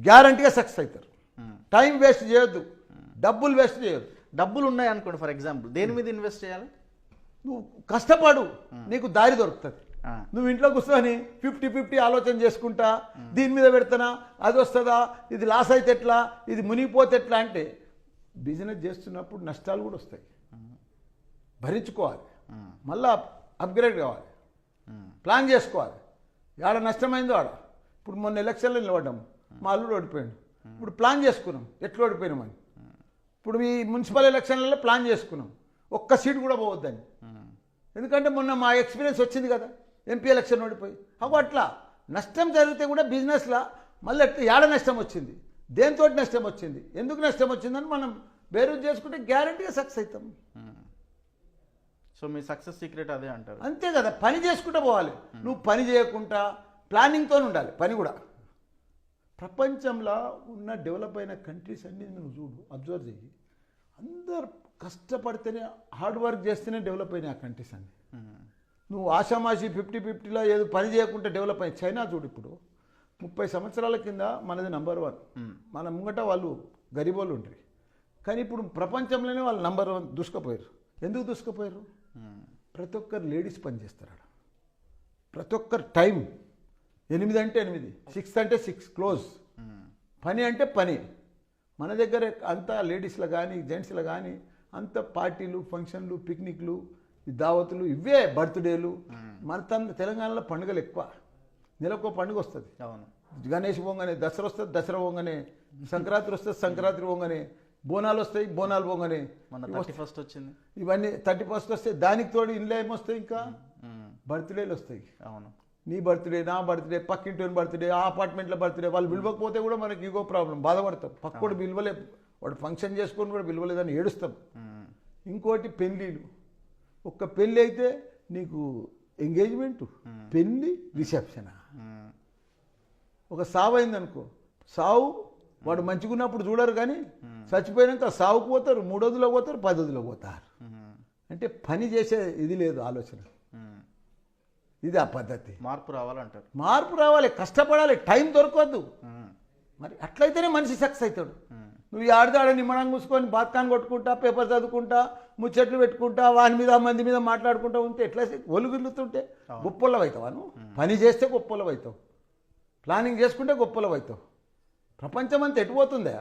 గ్యారంటీగా సక్సెస్ అవుతారు. Time waste చేయొద్దు, డబ్బులు వేస్ట్ చేయొద్దు. డబ్బులు ఉన్నాయి అనుకోండి, ఫర్ ఎగ్జాంపుల్ దేని మీద ఇన్వెస్ట్ చేయాలి? నువ్వు కష్టపడు, నీకు దారి దొరుకుతుంది. నువ్వు ఇంట్లో కూర్చొని 50-50 ఆలోచన చేసుకుంటా దీని మీద పెడతానా, అది వస్తుందా, ఇది లాస్ అయితే ఎట్లా, ఇది మునిగిపోతే ఎట్లా అంటే బిజినెస్ చేస్తున్నప్పుడు నష్టాలు కూడా వస్తాయి, భరించుకోవాలి, మళ్ళా అప్గ్రేడ్ కావాలి, ప్లాన్ చేసుకోవాలి. ఆడ నష్టమైందో ఆడ. ఇప్పుడు మొన్న ఎలక్షన్లో నిలబడ్డాం, మా అల్లుడు ఓడిపోయాడు. ఇప్పుడు ప్లాన్ చేసుకున్నాం ఎట్లా ఓడిపోయినామని. ఇప్పుడు ఈ మున్సిపల్ ఎలక్షన్లలో ప్లాన్ చేసుకున్నాం, ఒక్క సీటు కూడా పోవద్దని. ఎందుకంటే మొన్న మా ఎక్స్పీరియన్స్ వచ్చింది కదా, ఎంపీ ఎలక్షన్ ఓడిపోయి. అట్లా నష్టం జరిగితే కూడా బిజినెస్లో మళ్ళీ ఎట్లా ఏడ నష్టం వచ్చింది, దేంతో నష్టం వచ్చింది, ఎందుకు నష్టం వచ్చిందని మనం బేరూజ్ చేసుకుంటే గ్యారంటీగా సక్సెస్ అవుతాం. సో మీ సక్సెస్ సీక్రెట్ అదే అంటారు? అంతే కదా, పని చేసుకుంటూ పోవాలి. నువ్వు పని చేయకుండా ప్లానింగ్తో ఉండాలి. పని కూడా ప్రపంచంలో ఉన్న డెవలప్ అయిన కంట్రీస్ అన్నీ నువ్వు చూడు, అబ్జర్వ్ చేయి. అందరు కష్టపడితేనే, హార్డ్ వర్క్ చేస్తేనే డెవలప్ అయినాయి ఆ కంట్రీస్ అన్నీ. నువ్వు ఆషామాషి 50-50లో ఏదో పని చేయకుండా డెవలప్ అయ్యి చైనా చూడు. ఇప్పుడు 30 సంవత్సరాల కింద మనది నంబర్ 1, మన ముంగట వాళ్ళు గరీబోళ్ళు ఉంటారు. కానీ ఇప్పుడు ప్రపంచంలోనే వాళ్ళు నంబర్ 1 దూసుకుపోయారు. ఎందుకు దూసుకుపోయారు? ప్రతి ఒక్కరు లేడీస్ పని చేస్తారు ఆడ. ప్రతి ఒక్కరు టైం 8 అంటే 8, 6 అంటే 6 క్లోజ్. పని అంటే పని. మన దగ్గర అంతా లేడీస్లో కానీ జెంట్స్లో కానీ అంత పార్టీలు, ఫంక్షన్లు, పిక్నిక్లు, దావతులు, ఇవే బర్త్డేలు. మన తెలంగాణలో పండుగలు ఎక్కువ, నెలకో పండుగ వస్తుంది. అవును, గణేష్ పోగానే దసరా వస్తుంది, దసరా పోగానే సంక్రాంతి వస్తుంది, సంక్రాంతి పోగానే బోనాలు వస్తాయి, బోనాలు పోగానే మన 31st వచ్చింది. ఇవన్నీ 31st వస్తాయి. దానికి తోడు ఇంట్లో ఏమొస్తాయి, ఇంకా బర్త్డేలు వస్తాయి. అవును, నీ బర్త్డే, నా బర్త్డే, పక్కింటి బర్త్డే, ఆ అపార్ట్మెంట్లో బర్త్డే. వాళ్ళు పిలవకపోతే కూడా మనకి ఇంకో ప్రాబ్లం, బాధపడతాం. పక్కోడు పిలవలే, వాడు ఫంక్షన్ చేసుకొని కూడా పిలవలేదని ఏడుస్తాం. ఇంకోటి పెళ్ళిళ్ళు. ఒక్క పెళ్ళి అయితే నీకు ఎంగేజ్మెంటు, పెళ్ళి, రిసెప్షన్. ఒక సావు అయిందనుకో, సావు వాడు మంచిగా ఉన్నప్పుడు చూడరు, కానీ చచ్చిపోయినాక సావుకు పోతారు, 3 రోజులకు పోతారు, 10 రోజులకు పోతారు. అంటే పని చేసే ఇది లేదు, ఆలోచన. ఇది ఆ పద్ధతి. మార్పు రావాలంటారు. మార్పు రావాలి, కష్టపడాలి, టైం దొరకవద్దు. మరి అట్లయితేనే మనిషి సక్సెస్ అవుతాడు. నువ్వు ఆడదాడ నిమ్మడం కూసుకొని బాత్కాన్ కొట్టుకుంటా, పేపర్ చదువుకుంటా, ముచ్చట్లు పెట్టుకుంటా, వాని మీద మంది మీద మాట్లాడుకుంటా ఉంటే ఎట్లా ఒలుగులుతుంటే గొప్పలం అవుతావా? నువ్వు పని చేస్తే గొప్పలం అవుతావు, ప్లానింగ్ చేసుకుంటే గొప్పలం అవుతావు. ప్రపంచం అంతా ఎటుపోతుందా?